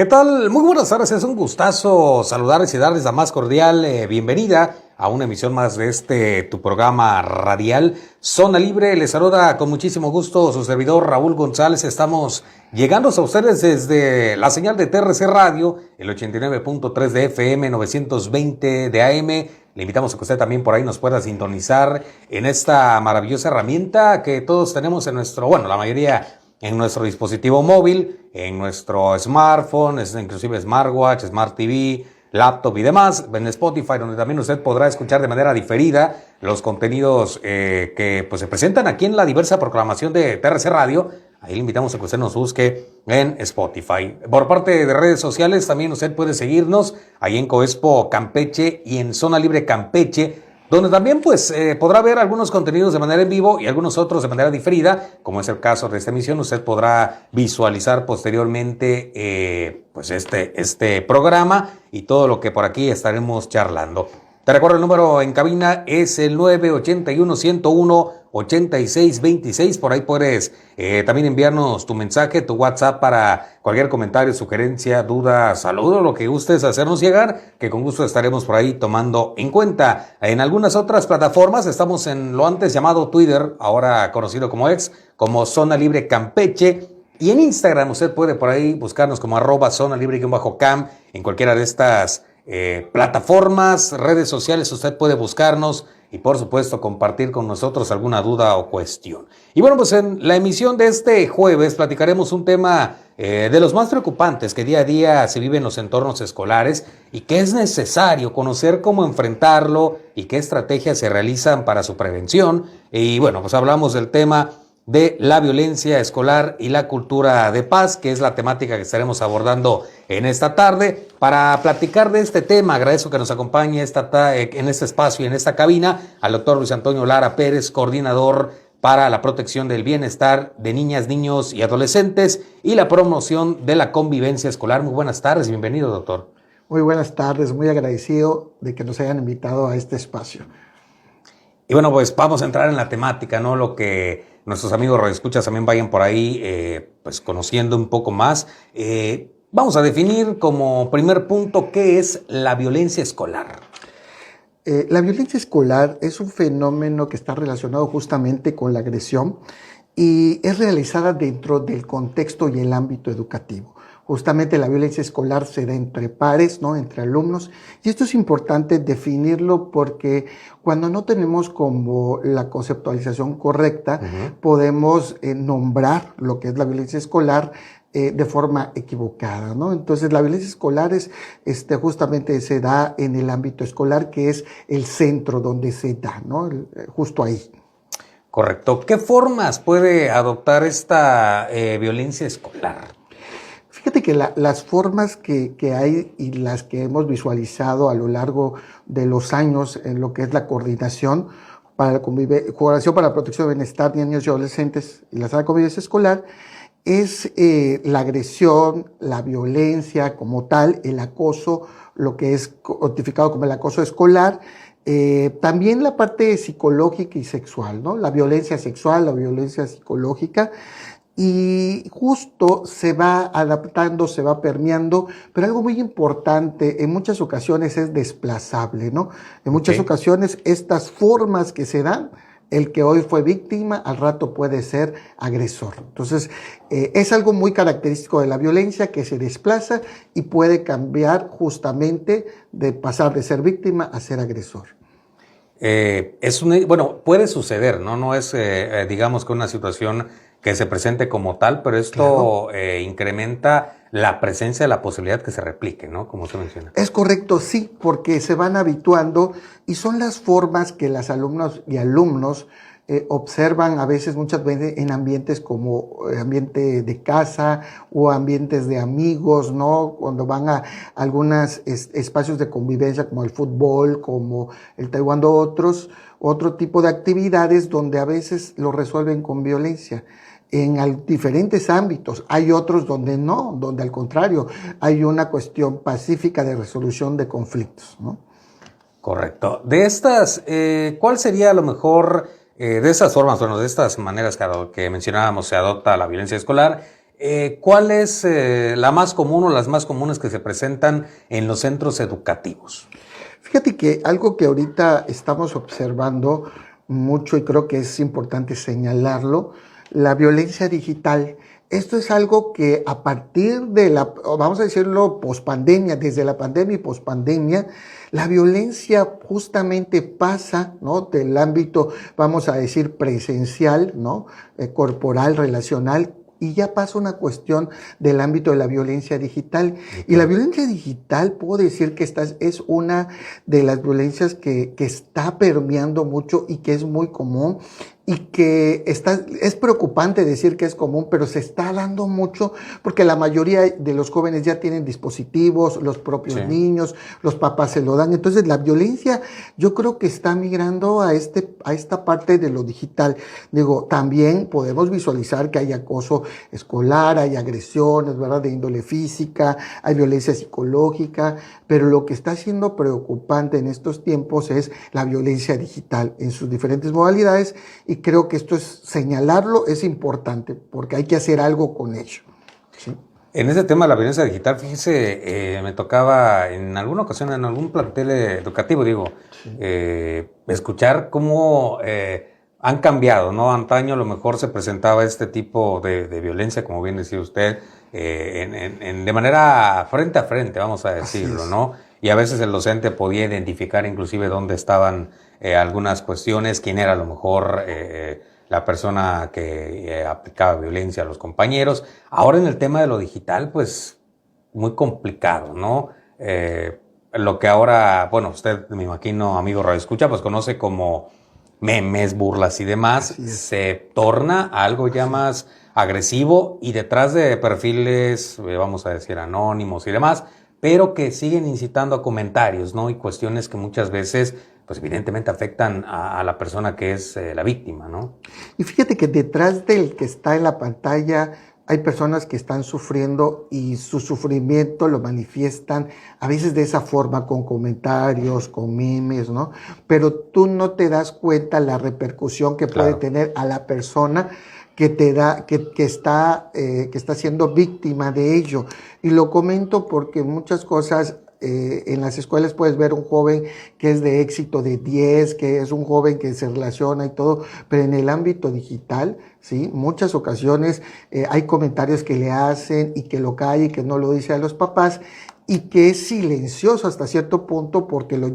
¿Qué tal? Muy buenas tardes, es un gustazo saludarles y darles la más cordial bienvenida a una emisión más de tu programa radial Zona Libre. Les saluda con muchísimo gusto su servidor Raúl González. Estamos llegando a ustedes desde la señal de TRC Radio, el 89.3 de FM, 920 de AM. Le invitamos a que usted también por ahí nos pueda sintonizar en esta maravillosa herramienta que todos tenemos en la mayoría en nuestro dispositivo móvil, en nuestro smartphone, inclusive smartwatch, smart TV, laptop y demás, en Spotify, donde también usted podrá escuchar de manera diferida los contenidos que se presentan aquí en la diversa programación de TRC Radio. Ahí le invitamos a que usted nos busque en Spotify. Por parte de redes sociales, también usted puede seguirnos ahí en Coexpo Campeche y en Zona Libre Campeche, donde también podrá ver algunos contenidos de manera en vivo y algunos otros de manera diferida, como es el caso de esta emisión. Usted podrá visualizar posteriormente este programa y todo lo que por aquí estaremos charlando. Te recuerdo, el número en cabina es el 981-101-8626. Por ahí puedes también enviarnos tu mensaje, tu WhatsApp para cualquier comentario, sugerencia, duda, saludo, lo que gustes hacernos llegar, que con gusto estaremos por ahí tomando en cuenta. En algunas otras plataformas estamos en lo antes llamado Twitter, ahora conocido como X, como Zona Libre Campeche. Y en Instagram usted puede por ahí buscarnos como @Zona Libre-Cam. En cualquiera de estas plataformas, redes sociales, usted puede buscarnos y por supuesto compartir con nosotros alguna duda o cuestión. Y bueno, pues en la emisión de este jueves platicaremos un tema de los más preocupantes que día a día se vive en los entornos escolares y que es necesario conocer cómo enfrentarlo y qué estrategias se realizan para su prevención. Y bueno, pues hablamos del tema de la violencia escolar y la cultura de paz, que es la temática que estaremos abordando en esta tarde. Para platicar de este tema, agradezco que nos acompañe en este espacio y en esta cabina al doctor Luis Antonio Lara Pérez, coordinador para la protección del bienestar de niñas, niños y adolescentes y la promoción de la convivencia escolar. Muy buenas tardes y bienvenido, doctor. Muy buenas tardes, muy agradecido de que nos hayan invitado a este espacio. Y bueno, pues vamos a entrar en la temática, ¿no? Lo que nuestros amigos radioescuchas también vayan por ahí conociendo un poco más. Vamos a definir como primer punto qué es la violencia escolar. La violencia escolar es un fenómeno que está relacionado justamente con la agresión y es realizada dentro del contexto y el ámbito educativo. Justamente la violencia escolar se da entre pares, ¿no? Entre alumnos. Y esto es importante definirlo porque cuando no tenemos como la conceptualización correcta, podemos nombrar lo que es la violencia escolar de forma equivocada, ¿no? Entonces la violencia escolar justamente se da en el ámbito escolar, que es el centro donde se da, ¿no? Justo ahí. Correcto. ¿Qué formas puede adoptar esta violencia escolar? Fíjate que las formas que hay y las que hemos visualizado a lo largo de los años en lo que es la coordinación para la coordinación para la protección del bienestar de niños y adolescentes y la sana convivencia escolar es la agresión, la violencia como tal, el acoso, lo que es codificado como el acoso escolar, también la parte psicológica y sexual, ¿no? La violencia sexual, la violencia psicológica. Y justo se va adaptando, se va permeando, pero algo muy importante, en muchas ocasiones es desplazable, ¿no? En muchas ocasiones estas formas que se dan, el que hoy fue víctima, al rato puede ser agresor. Entonces, es algo muy característico de la violencia que se desplaza y puede cambiar justamente de pasar de ser víctima a ser agresor. Puede suceder, ¿no? No es, digamos, que una situación que se presente como tal, pero esto incrementa la presencia de la posibilidad que se replique, ¿no? Como usted menciona. Es correcto, sí, porque se van habituando y son las formas que las alumnas y alumnos observan a veces, muchas veces, en ambientes como ambiente de casa o ambientes de amigos, ¿no? Cuando van a algunos espacios de convivencia como el fútbol, como el taekwondo, otro tipo de actividades donde a veces lo resuelven con violencia. En diferentes ámbitos. Hay otros donde no, donde al contrario, hay una cuestión pacífica de resolución de conflictos, ¿no? Correcto. De estas, ¿cuál sería a lo mejor de esas formas, de estas maneras que mencionábamos, se adopta la violencia escolar? ¿Cuál es la más común o las más comunes que se presentan en los centros educativos? Fíjate que algo que ahorita estamos observando mucho y creo que es importante señalarlo, la violencia digital. Esto es algo que a partir de la, vamos a decirlo, pospandemia, desde la pandemia y pospandemia, la violencia justamente pasa, ¿no? Del ámbito, vamos a decir, presencial, ¿no? Corporal, relacional, y ya pasa una cuestión del ámbito de la violencia digital. Y la violencia digital, puedo decir que esta es una de las violencias que está permeando mucho y que es muy común y que es preocupante decir que es común, pero se está dando mucho porque la mayoría de los jóvenes ya tienen dispositivos, los propios niños, los papás se lo dan. Entonces la violencia yo creo que está migrando a esta parte de lo digital. Digo, también podemos visualizar que hay acoso escolar, hay agresiones, ¿verdad?, de índole física, hay violencia psicológica, pero lo que está siendo preocupante en estos tiempos es la violencia digital en sus diferentes modalidades, y creo que esto es señalarlo, es importante, porque hay que hacer algo con ello. ¿Sí? En ese tema de la violencia digital, fíjese, me tocaba en alguna ocasión, en algún plantel educativo, escuchar cómo han cambiado, ¿no? Antaño a lo mejor se presentaba este tipo de violencia, como bien decía usted, de manera frente a frente, vamos a decirlo, ¿no? Y a veces el docente podía identificar inclusive dónde estaban algunas cuestiones, quién era a lo mejor la persona que aplicaba violencia a los compañeros. Ahora en el tema de lo digital, pues muy complicado, ¿no? Lo que ahora, bueno, usted, me imagino, amigo Radio Escucha, pues conoce como memes, burlas y demás, se torna algo ya más agresivo y detrás de perfiles, vamos a decir, anónimos y demás, pero que siguen incitando a comentarios, ¿no? Y cuestiones que muchas veces, pues evidentemente afectan a la persona que es la víctima, ¿no? Y fíjate que detrás del que está en la pantalla hay personas que están sufriendo y su sufrimiento lo manifiestan a veces de esa forma, con comentarios, con memes, ¿no? Pero tú no te das cuenta la repercusión que puede tener a la persona que está siendo víctima de ello. Y lo comento porque muchas cosas en las escuelas puedes ver un joven que es de éxito de 10, que es un joven que se relaciona y todo, pero en el ámbito digital, ¿sí? Muchas ocasiones hay comentarios que le hacen y que lo calla y que no lo dice a los papás, y que es silencioso hasta cierto punto porque lo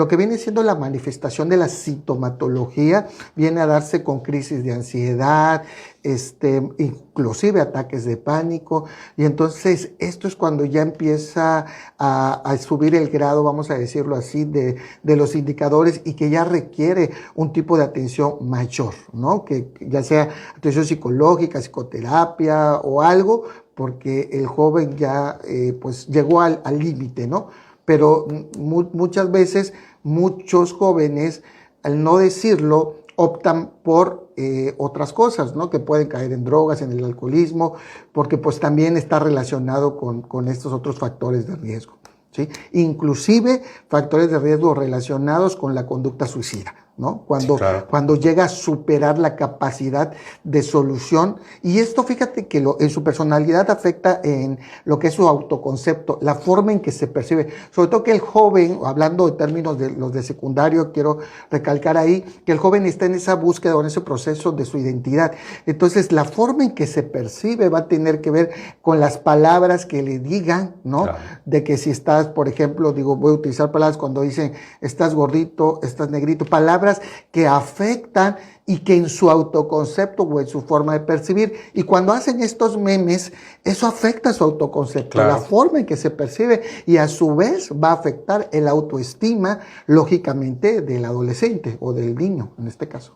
que viene siendo la manifestación de la sintomatología viene a darse con crisis de ansiedad, inclusive ataques de pánico, y entonces esto es cuando ya empieza a subir el grado, vamos a decirlo así, de los indicadores, y que ya requiere un tipo de atención mayor, ¿no? Que ya sea atención psicológica, psicoterapia o algo, porque el joven ya pues llegó al límite, ¿no? Pero muchas veces muchos jóvenes, al no decirlo, optan por otras cosas, ¿no? Que pueden caer en drogas, en el alcoholismo, porque pues también está relacionado con estos otros factores de riesgo, ¿sí? Inclusive factores de riesgo relacionados con la conducta suicida, ¿no? Cuando llega a superar la capacidad de solución. Y esto, fíjate que en su personalidad afecta en lo que es su autoconcepto, la forma en que se percibe. Sobre todo que el joven, hablando de términos de los de secundario, quiero recalcar ahí que el joven está en esa búsqueda o en ese proceso de su identidad. Entonces, la forma en que se percibe va a tener que ver con las palabras que le digan, ¿no? De que si estás, por ejemplo, voy a utilizar palabras cuando dicen estás gordito, estás negrito, palabras que afectan y que en su autoconcepto o en su forma de percibir, y cuando hacen estos memes, eso afecta su autoconcepto, la forma en que se percibe, y a su vez va a afectar el autoestima, lógicamente, del adolescente o del niño, en este caso.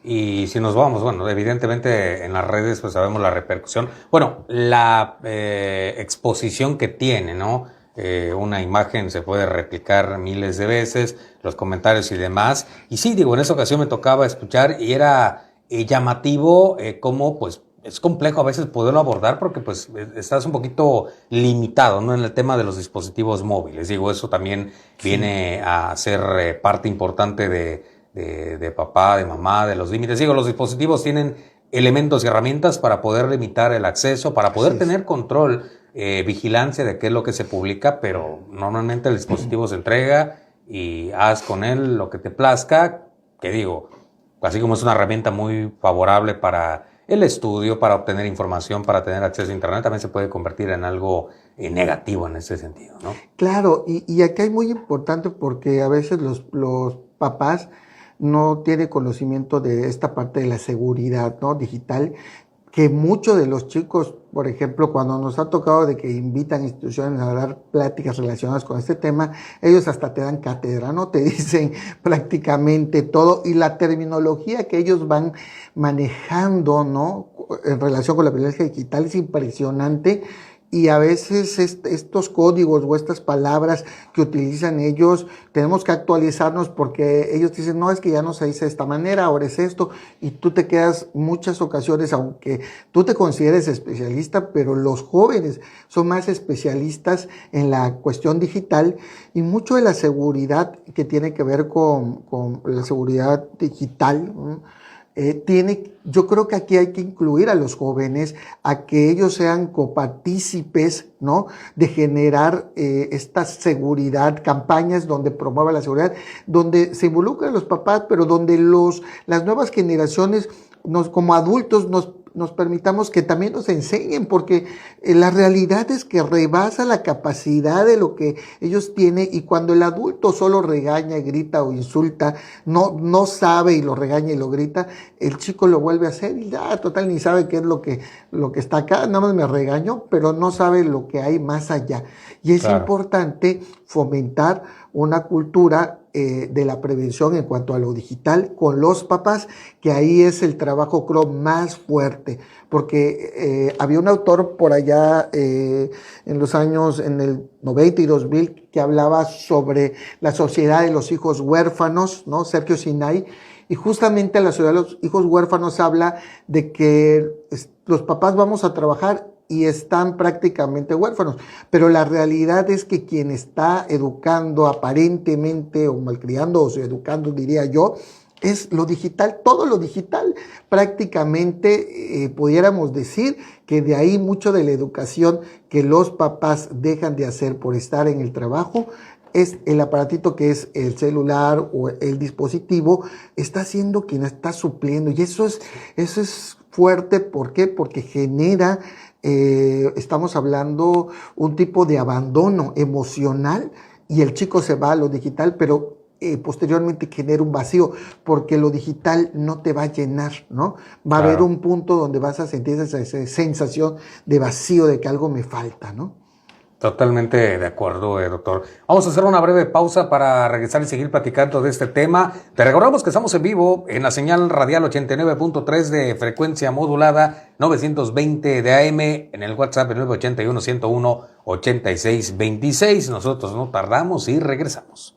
Y si nos vamos, bueno, evidentemente en las redes pues sabemos la repercusión, bueno, la exposición que tiene, ¿no? Una imagen se puede replicar miles de veces, los comentarios y demás. Y sí, en esa ocasión me tocaba escuchar y era llamativo cómo pues es complejo a veces poderlo abordar porque pues estás un poquito limitado, ¿no? En el tema de los dispositivos móviles. Eso también viene a ser parte importante de papá, de mamá, de los límites. Los dispositivos tienen elementos y herramientas para poder limitar el acceso, para poder tener control, vigilancia de qué es lo que se publica, pero normalmente el dispositivo se entrega y haz con él lo que te plazca, que digo, así como es una herramienta muy favorable para el estudio, para obtener información, para tener acceso a Internet, también se puede convertir en algo negativo en ese sentido, ¿no? Claro, y acá es muy importante porque a veces los papás no tienen conocimiento de esta parte de la seguridad, ¿no? Digital, que muchos de los chicos, por ejemplo, cuando nos ha tocado de que invitan instituciones a dar pláticas relacionadas con este tema, ellos hasta te dan cátedra, ¿no? Te dicen prácticamente todo y la terminología que ellos van manejando, ¿no? En relación con la violencia digital es impresionante. Y a veces estos códigos o estas palabras que utilizan ellos, tenemos que actualizarnos porque ellos dicen, no, es que ya no se dice de esta manera, ahora es esto, y tú te quedas muchas ocasiones, aunque tú te consideres especialista, pero los jóvenes son más especialistas en la cuestión digital y mucho de la seguridad que tiene que ver con la seguridad digital, ¿no? Yo creo que aquí hay que incluir a los jóvenes, a que ellos sean copartícipes, ¿no? De generar esta seguridad, campañas donde promueva la seguridad, donde se involucran los papás, pero donde las nuevas generaciones, como adultos, nos permitamos que también nos enseñen, porque la realidad es que rebasa la capacidad de lo que ellos tienen, y cuando el adulto solo regaña, grita o insulta, no sabe y lo regaña y lo grita, el chico lo vuelve a hacer y ya, total, ni sabe qué es lo que está acá, nada más me regañó, pero no sabe lo que hay más allá. Y es importante fomentar una cultura de la prevención en cuanto a lo digital con los papás, que ahí es el trabajo, creo, más fuerte, porque había un autor por allá en los años, en el 90 y 2000, que hablaba sobre la sociedad de los hijos huérfanos, ¿no? Sergio Sinai, y justamente la sociedad de los hijos huérfanos habla de que los papás vamos a trabajar y están prácticamente huérfanos, pero la realidad es que quien está educando aparentemente o malcriando o educando, diría yo, es lo digital, todo lo digital. Prácticamente pudiéramos decir que de ahí mucho de la educación que los papás dejan de hacer por estar en el trabajo es el aparatito que es el celular o el dispositivo, está siendo quien está supliendo, y eso es fuerte. ¿Por qué? Porque genera estamos hablando un tipo de abandono emocional y el chico se va a lo digital, pero posteriormente genera un vacío, porque lo digital no te va a llenar, ¿no? Va a haber un punto donde vas a sentir esa sensación de vacío, de que algo me falta, ¿no? Totalmente de acuerdo, doctor. Vamos a hacer una breve pausa para regresar y seguir platicando de este tema. Te recordamos que estamos en vivo en la señal radial 89.3 de frecuencia modulada, 920 de AM, en el WhatsApp 981-101-8626. Nosotros no tardamos y regresamos.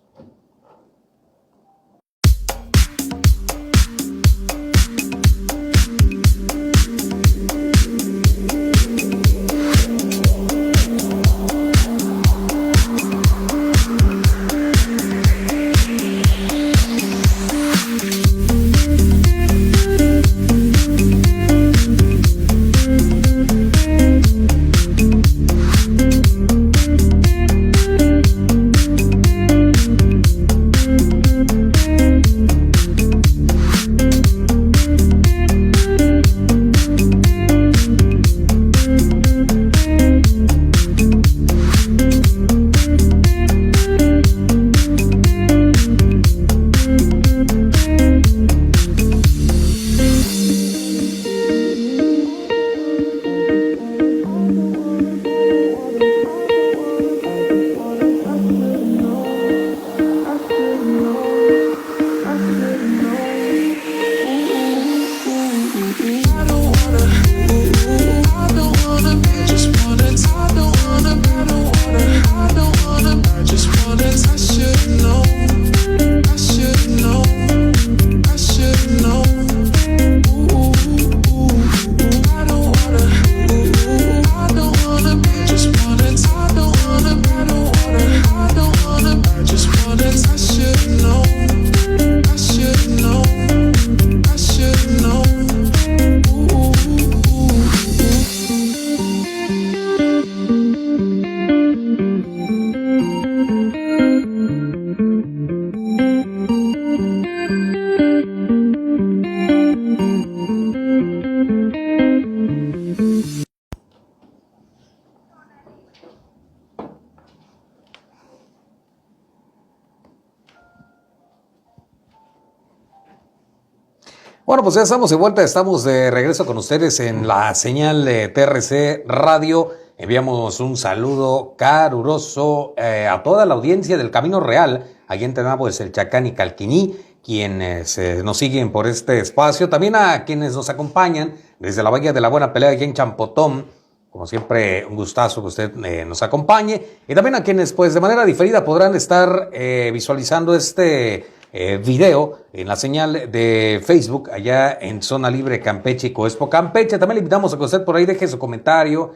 Bueno, pues ya estamos de vuelta, estamos de regreso con ustedes en la señal de TRC Radio. Enviamos un saludo caluroso a toda la audiencia del Camino Real, allí en Tenabo, el Chacán y Calquiní, quienes nos siguen por este espacio. También a quienes nos acompañan desde la Bahía de la Buena Pelea, allí en Champotón. Como siempre, un gustazo que usted nos acompañe. Y también a quienes, pues, de manera diferida podrán estar visualizando este video en la señal de Facebook, allá en Zona Libre Campeche y Coexpo Campeche. También le invitamos a que usted por ahí deje su comentario,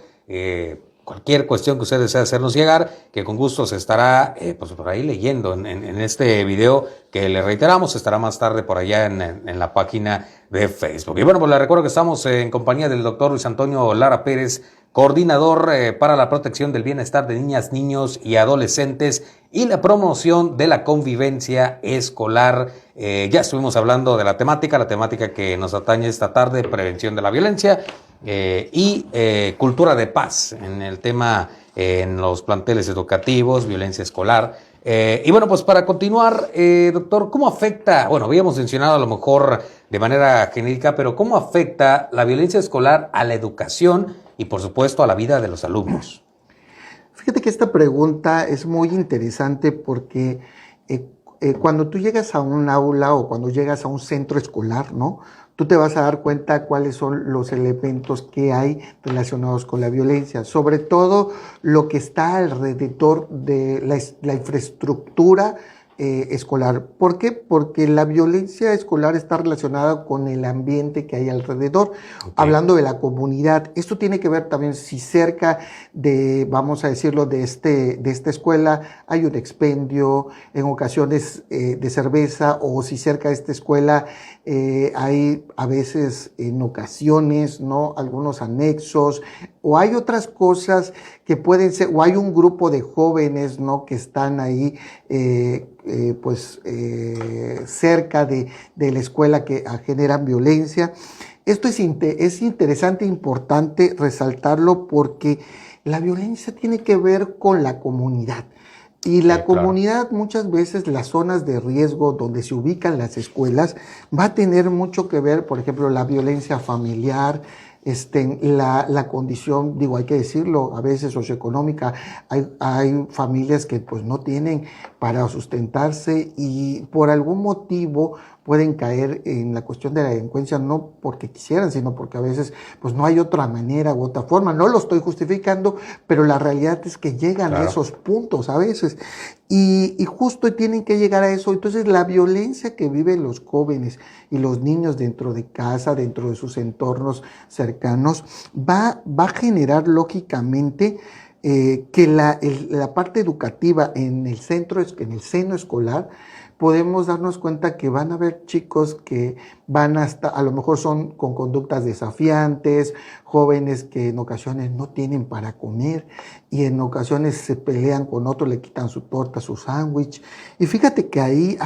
cualquier cuestión que usted desee hacernos llegar, que con gusto se estará pues por ahí leyendo en este video que le reiteramos, estará más tarde por allá en la página de Facebook. Y bueno, pues le recuerdo que estamos en compañía del doctor Luis Antonio Lara Pérez, coordinador para la protección del bienestar de niñas, niños y adolescentes y la promoción de la convivencia escolar. Ya estuvimos hablando de la temática que nos atañe esta tarde, prevención de la violencia y cultura de paz en el tema en los planteles educativos, violencia escolar. Y bueno, pues para continuar, doctor, ¿cómo afecta, bueno, habíamos mencionado a lo mejor de manera genérica, pero cómo afecta la violencia escolar a la educación y por supuesto a la vida de los alumnos? Fíjate que esta pregunta es muy interesante porque cuando tú llegas a un aula o cuando llegas a un centro escolar, ¿no? Tú te vas a dar cuenta cuáles son los elementos que hay relacionados con la violencia, sobre todo lo que está alrededor de la infraestructura escolar. ¿Por qué? Porque la violencia escolar está relacionada con el ambiente que hay alrededor, hablando de la comunidad. Esto tiene que ver también si cerca de, vamos a decirlo, de esta escuela hay un expendio, en ocasiones de cerveza, o si cerca de esta escuela hay a veces en ocasiones, ¿no?, algunos anexos, o hay otras cosas que pueden ser, o hay un grupo de jóvenes, ¿no?, que están ahí cerca de la escuela que generan violencia. Esto es interesante e importante resaltarlo porque la violencia tiene que ver con la comunidad. Y la comunidad, muchas veces las zonas de riesgo donde se ubican las escuelas, va a tener mucho que ver, por ejemplo, la violencia familiar, la condición, digo, hay que decirlo, a veces socioeconómica. Hay familias que pues no tienen para sustentarse y por algún motivo pueden caer en la cuestión de la delincuencia, no porque quisieran, sino porque a veces pues no hay otra manera u otra forma. No lo estoy justificando, pero la realidad es que llegan a esos puntos a veces. Y justo tienen que llegar a eso. Entonces la violencia que viven los jóvenes y los niños dentro de casa, dentro de sus entornos cercanos, va a generar lógicamente que la parte educativa en el seno escolar, podemos darnos cuenta que van a haber chicos que van a lo mejor son con conductas desafiantes, jóvenes que en ocasiones no tienen para comer y en ocasiones se pelean con otro, le quitan su torta, su sándwich. Y fíjate que ahí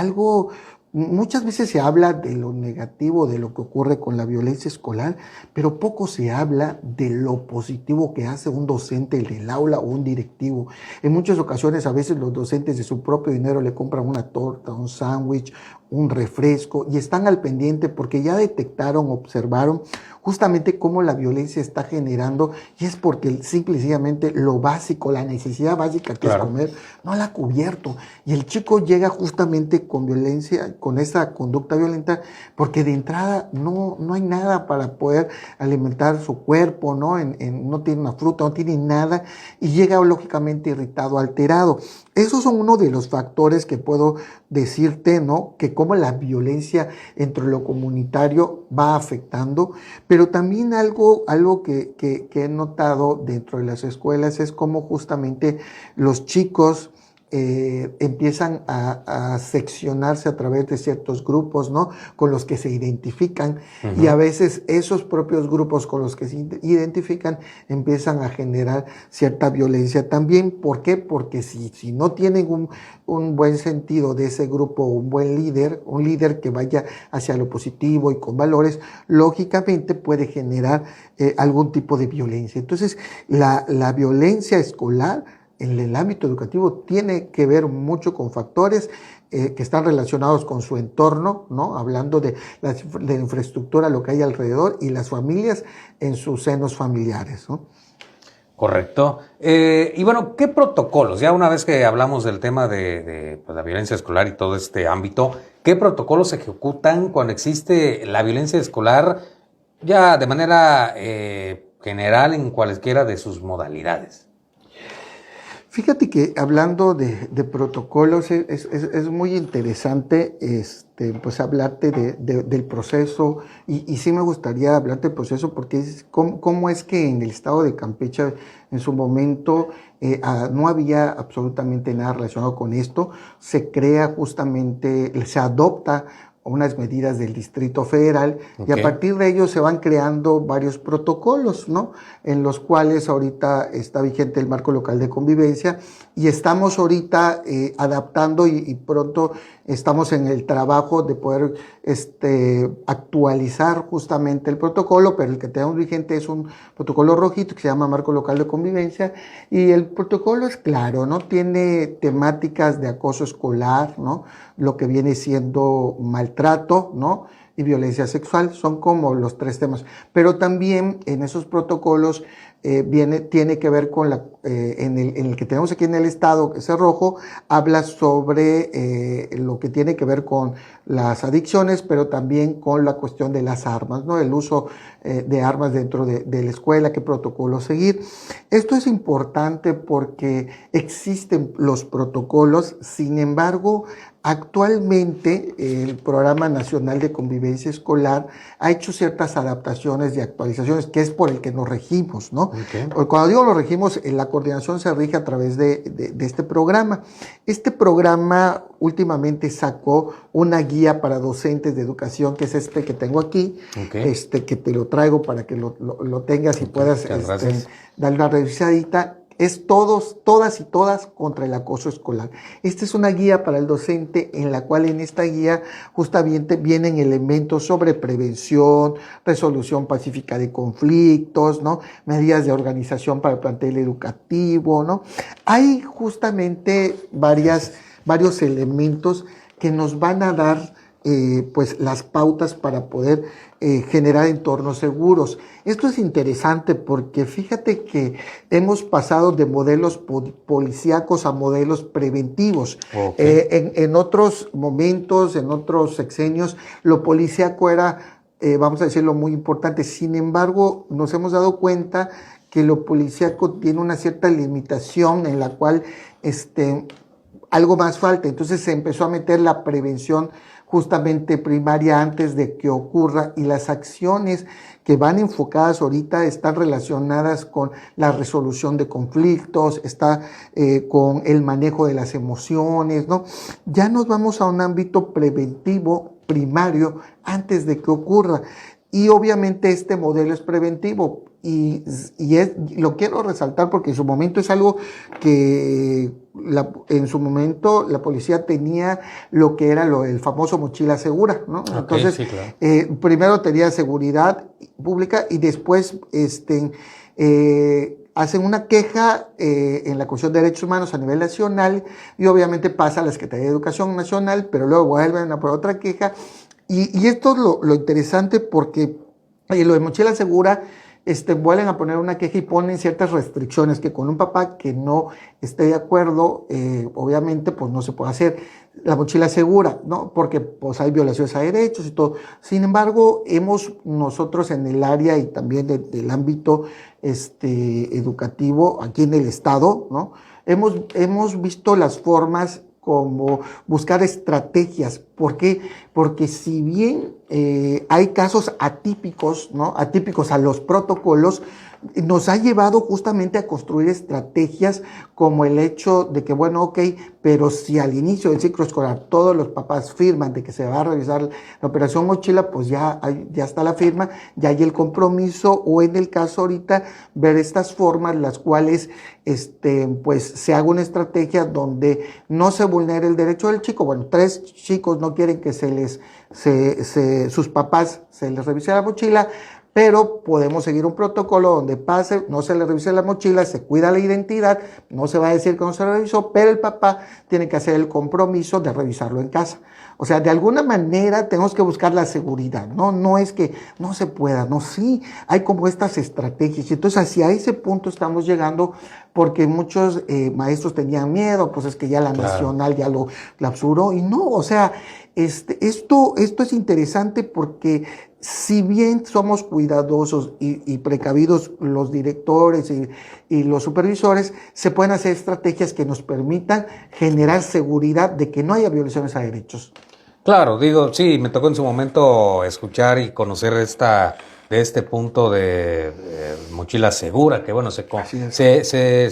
muchas veces se habla de lo negativo, de lo que ocurre con la violencia escolar, pero poco se habla de lo positivo que hace un docente del aula o un directivo. En muchas ocasiones, a veces los docentes de su propio dinero le compran una torta, un sándwich, un refresco y están al pendiente porque ya detectaron, observaron justamente cómo la violencia está generando, y es porque simple y sencillamente lo básico, la necesidad básica que es comer, no la ha cubierto. Y el chico llega justamente con violencia, con esa conducta violenta, porque de entrada no hay nada para poder alimentar su cuerpo, ¿no? No tiene una fruta, no tiene nada, y llega lógicamente irritado, alterado. Esos son uno de los factores que puedo decirte, ¿no? Que cómo la violencia entre lo comunitario va afectando, pero también algo que he notado dentro de las escuelas es cómo justamente los chicos empiezan a seccionarse a través de ciertos grupos, ¿no?, con los que se identifican, y a veces esos propios grupos con los que se identifican empiezan a generar cierta violencia también. ¿Por qué? Porque si no tienen un buen sentido de ese grupo, un buen líder, un líder que vaya hacia lo positivo y con valores, lógicamente puede generar algún tipo de violencia. Entonces, la violencia escolar en el ámbito educativo tiene que ver mucho con factores que están relacionados con su entorno, ¿no? Hablando de la infraestructura, lo que hay alrededor, y las familias en sus senos familiares, ¿no? Correcto. Y bueno, ¿qué protocolos? Ya una vez que hablamos del tema de pues, la violencia escolar y todo este ámbito, ¿qué protocolos se ejecutan cuando existe la violencia escolar ya de manera general en cualesquiera de sus modalidades? Fíjate que hablando de protocolos es muy interesante pues hablarte del proceso y sí me gustaría hablarte del proceso porque cómo es que en el estado de Campeche en su momento no había absolutamente nada relacionado con esto, se crea justamente, se adopta unas medidas del Distrito Federal y a partir de ello se van creando varios protocolos, ¿no? En los cuales ahorita está vigente el marco local de convivencia y estamos ahorita adaptando y pronto estamos en el trabajo de poder actualizar justamente el protocolo, pero el que tenemos vigente es un protocolo rojito que se llama marco local de convivencia y el protocolo es claro, ¿no? Tiene temáticas de acoso escolar, ¿no? Lo que viene siendo maltrato, ¿no? Y violencia sexual, son como los tres temas. Pero también en esos protocolos tiene que ver con en el que tenemos aquí en el estado, que es el rojo, habla sobre lo que tiene que ver con las adicciones, pero también con la cuestión de las armas, ¿no? El uso de armas dentro de la escuela, qué protocolo seguir. Esto es importante porque existen los protocolos, sin embargo, actualmente el Programa Nacional de Convivencia Escolar ha hecho ciertas adaptaciones y actualizaciones, que es por el que nos regimos, ¿no? Okay. Cuando digo nos regimos, la coordinación se rige a través de este programa. Este programa últimamente sacó una guía para docentes de educación, que es este que tengo aquí, okay. Que te lo traigo para que lo tengas y puedas darle una revisadita. Es todas y todas contra el acoso escolar. Esta es una guía para el docente en la cual en esta guía justamente vienen elementos sobre prevención, resolución pacífica de conflictos, ¿no? Medidas de organización para el plantel educativo, ¿no? Hay justamente varios elementos que nos van a dar pues las pautas para poder generar entornos seguros. Esto es interesante porque fíjate que hemos pasado de modelos policíacos a modelos preventivos. Okay. En otros momentos, en otros sexenios, lo policíaco era, vamos a decirlo, muy importante. Sin embargo, nos hemos dado cuenta que lo policíaco tiene una cierta limitación en la cual algo más falta. Entonces se empezó a meter la prevención justamente primaria antes de que ocurra, y las acciones que van enfocadas ahorita están relacionadas con la resolución de conflictos, con el manejo de las emociones, ¿no? Ya nos vamos a un ámbito preventivo primario antes de que ocurra. Y obviamente este modelo es preventivo y lo quiero resaltar porque en su momento es algo que en su momento la policía tenía lo que era el famoso mochila segura, ¿no? Okay, entonces, sí, claro. Primero tenía seguridad pública y después hacen una queja en la Comisión de Derechos Humanos a nivel nacional y obviamente pasa a la Secretaría de Educación Nacional, pero luego vuelven a por otra queja. Y esto es lo interesante porque lo de mochila segura vuelven a poner una queja y ponen ciertas restricciones que con un papá que no esté de acuerdo, obviamente pues no se puede hacer la mochila segura, ¿no? Porque pues hay violaciones a derechos y todo. Sin embargo, nosotros en el área y también del ámbito educativo aquí en el estado, ¿no? Hemos visto las formas como buscar estrategias. ¿Por qué? Porque si bien hay casos atípicos, ¿no? Atípicos a los protocolos, nos ha llevado justamente a construir estrategias como el hecho de que, bueno, ok, pero si al inicio del ciclo escolar todos los papás firman de que se va a realizar la operación mochila, pues ya está la firma, ya hay el compromiso, o en el caso ahorita ver estas formas las cuales pues se haga una estrategia donde no se vulnere el derecho del chico. Bueno, 3 chicos no quieren que sus papás se les revise la mochila, pero podemos seguir un protocolo donde pase, no se le revise la mochila, se cuida la identidad, no se va a decir que no se le revisó, pero el papá tiene que hacer el compromiso de revisarlo en casa. O sea, de alguna manera tenemos que buscar la seguridad, ¿no? No es que no se pueda, no, sí, hay como estas estrategias. Y entonces hacia ese punto estamos llegando porque muchos maestros tenían miedo, pues es que ya la nacional ya lo clausuró, y no, o sea, esto es interesante porque si bien somos cuidadosos y precavidos los directores y los supervisores, se pueden hacer estrategias que nos permitan generar seguridad de que no haya violaciones a derechos. Claro, digo, sí, me tocó en su momento escuchar y conocer de este punto de mochila segura, que bueno, se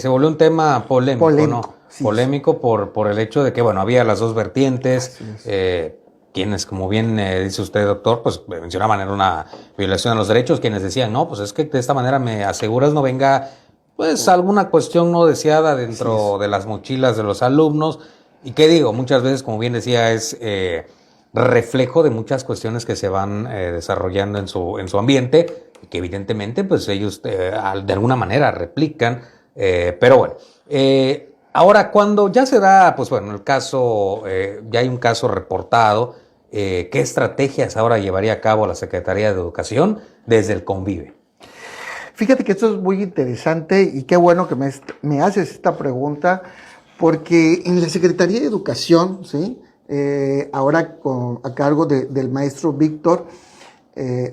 volvió un tema polémico, ¿no? Sí, Polémico por el hecho de que, bueno, había las dos vertientes, quienes, como bien dice usted, doctor, pues mencionaban era una violación a los derechos, quienes decían, no, pues es que de esta manera me aseguras no venga, pues, alguna cuestión no deseada dentro de las mochilas de los alumnos, y que digo, muchas veces, como bien decía, es reflejo de muchas cuestiones que se van desarrollando en su ambiente, y que evidentemente, pues ellos de alguna manera replican, pero bueno, ahora, cuando ya se da, pues bueno, el caso, ya hay un caso reportado, ¿qué estrategias ahora llevaría a cabo la Secretaría de Educación desde el Convive? Fíjate que esto es muy interesante y qué bueno que me haces esta pregunta, porque en la Secretaría de Educación, ¿sí? Ahora a cargo del maestro Víctor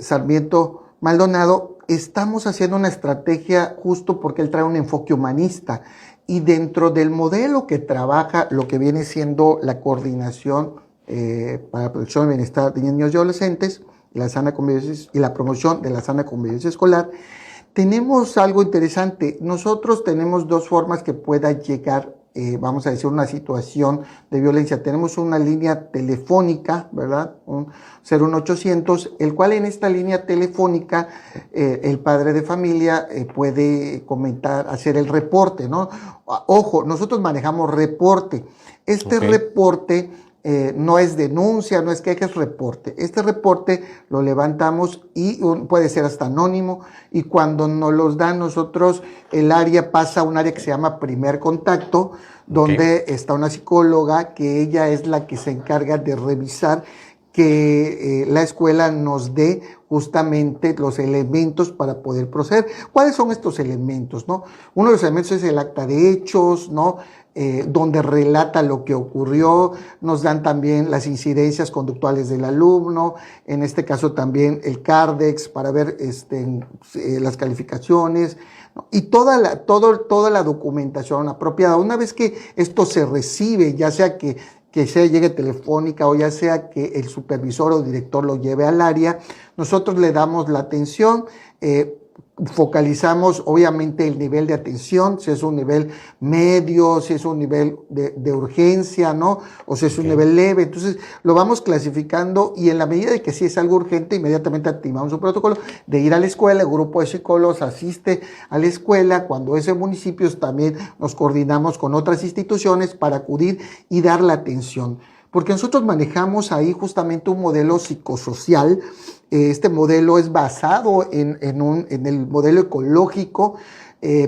Sarmiento Maldonado, estamos haciendo una estrategia justo porque él trae un enfoque humanista. Y dentro del modelo que trabaja lo que viene siendo la coordinación para la protección y bienestar de niños y adolescentes la sana convivencia y la promoción de la sana convivencia escolar, tenemos algo interesante. Nosotros tenemos dos formas que pueda llegar, vamos a decir, una situación de violencia. Tenemos una línea telefónica, ¿verdad? Un 01800, el cual en esta línea telefónica el padre de familia puede comentar, hacer el reporte, ¿no? Ojo, nosotros manejamos reporte. Este reporte no es denuncia, no es queja, es reporte. Este reporte lo levantamos y puede ser hasta anónimo, y cuando nos los dan nosotros, el área pasa a un área que se llama primer contacto, donde está una psicóloga que ella es la que se encarga de revisar que la escuela nos dé justamente los elementos para poder proceder. ¿Cuáles son estos elementos, no? Uno de los elementos es el acta de hechos, ¿no? Donde relata lo que ocurrió. Nos dan también las incidencias conductuales del alumno, en este caso también el Cardex para ver las calificaciones, ¿no? Y toda la documentación apropiada. Una vez que esto se recibe, ya sea que sea llegue telefónica o ya sea que el supervisor o director lo lleve al área, nosotros le damos la atención, focalizamos obviamente el nivel de atención, si es un nivel medio, si es un nivel de urgencia, ¿no? O si es un nivel leve. Entonces lo vamos clasificando, y en la medida de que sí es algo urgente, inmediatamente activamos un protocolo de ir a la escuela. El grupo de psicólogos asiste a la escuela. Cuando es en municipios, también nos coordinamos con otras instituciones para acudir y dar la atención. Porque nosotros manejamos ahí justamente un modelo psicosocial. Este modelo es basado en el modelo ecológico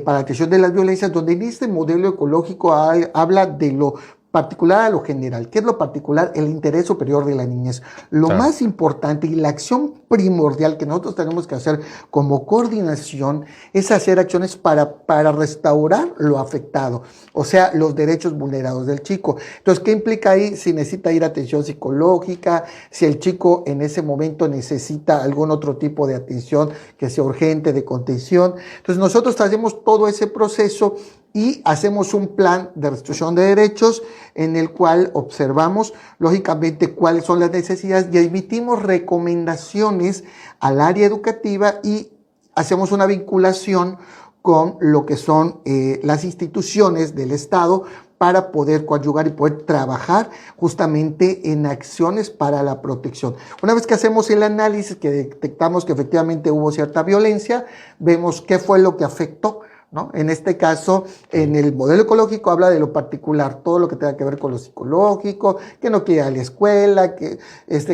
para la atención de las violencias, donde en este modelo ecológico habla de lo particular a lo general. ¿Qué es lo particular? El interés superior de la niñez. Lo más importante y la acción primordial que nosotros tenemos que hacer como coordinación es hacer acciones para restaurar lo afectado, o sea, los derechos vulnerados del chico. Entonces, ¿qué implica ahí? Si necesita ir a atención psicológica, si el chico en ese momento necesita algún otro tipo de atención que sea urgente, de contención. Entonces, nosotros hacemos todo ese proceso y hacemos un plan de restitución de derechos en el cual observamos, lógicamente, cuáles son las necesidades y emitimos recomendaciones al área educativa y hacemos una vinculación con lo que son las instituciones del Estado para poder coadyuvar y poder trabajar justamente en acciones para la protección. Una vez que hacemos el análisis, que detectamos que efectivamente hubo cierta violencia, vemos qué fue lo que afectó, ¿no? En este caso, en el modelo ecológico habla de lo particular, todo lo que tenga que ver con lo psicológico, que no quiere ir a la escuela, que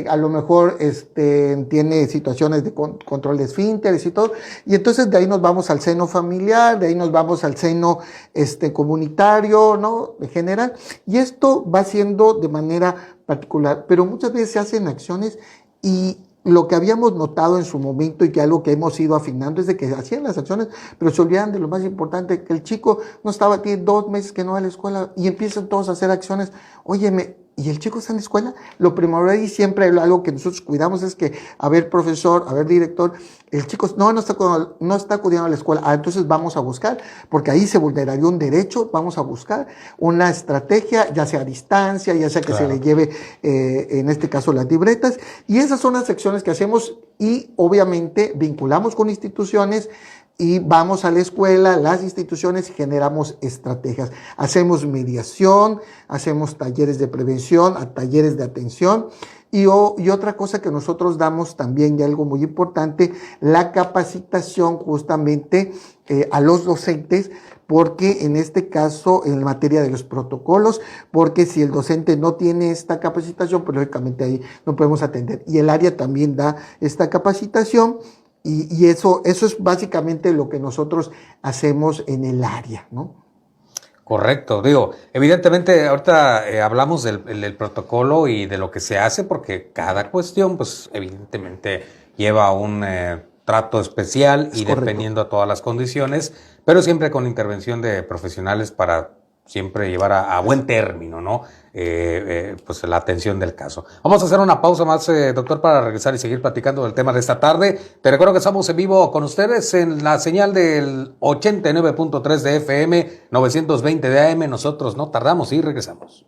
a lo mejor tiene situaciones de control de esfínteres y todo, y entonces de ahí nos vamos al seno familiar, de ahí nos vamos al seno comunitario, ¿no? En general, y esto va siendo de manera particular, pero muchas veces se hacen acciones y lo que habíamos notado en su momento y que algo que hemos ido afinando es de que hacían las acciones, pero se olvidaban de lo más importante, que el chico no estaba, tiene 2 meses que no va a la escuela y empiezan todos a hacer acciones. Óyeme, ¿y el chico está en la escuela? Lo primordial y siempre algo que nosotros cuidamos es que, a ver, profesor, a ver, director, el chico no está acudiendo a la escuela. Entonces vamos a buscar, porque ahí se vulneraría un derecho, vamos a buscar una estrategia, ya sea a distancia, ya sea que se le lleve, en este caso, las libretas. Y esas son las acciones que hacemos y obviamente vinculamos con instituciones y vamos a la escuela, las instituciones, y generamos estrategias. Hacemos mediación, hacemos talleres de prevención, talleres de atención. Y otra cosa que nosotros damos también, y algo muy importante, la capacitación justamente a los docentes, porque en este caso, en materia de los protocolos, porque si el docente no tiene esta capacitación, pues lógicamente ahí no podemos atender. Y el área también da esta capacitación. Y eso es básicamente lo que nosotros hacemos en el área, ¿no? Correcto, digo, evidentemente ahorita hablamos del protocolo y de lo que se hace porque cada cuestión pues evidentemente lleva un trato especial y dependiendo a todas las condiciones, pero siempre con intervención de profesionales para siempre llevar a buen término, ¿no? Pues la atención del caso. Vamos a hacer una pausa más, doctor, para regresar y seguir platicando del tema de esta tarde. Te recuerdo que estamos en vivo con ustedes en la señal del 89.3 de FM, 920 de AM. Nosotros no tardamos y regresamos.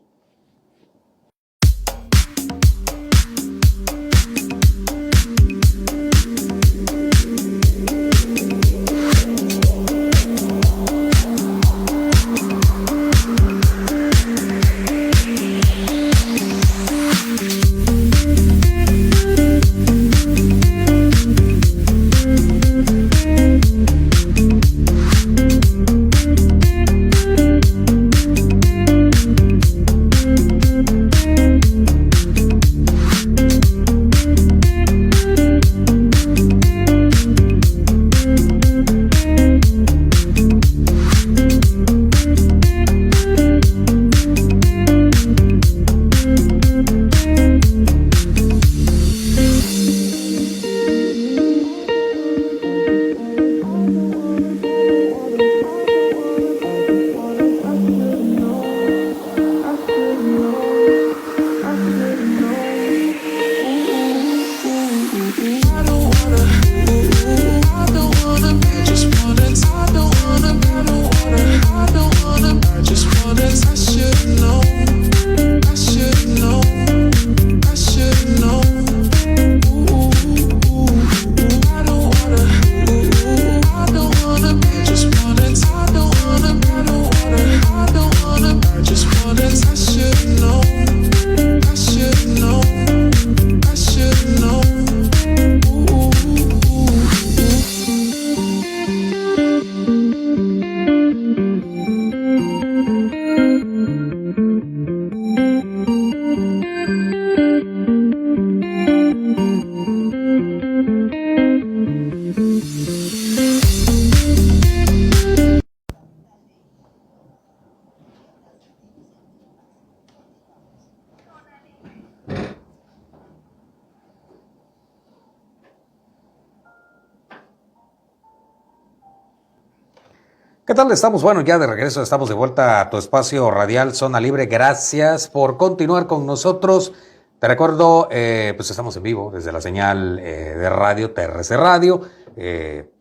¿Qué tal? Estamos, bueno, ya de regreso, estamos de vuelta a tu espacio radial Zona Libre. Gracias por continuar con nosotros. Te recuerdo, pues estamos en vivo desde la señal de radio, TRC Radio.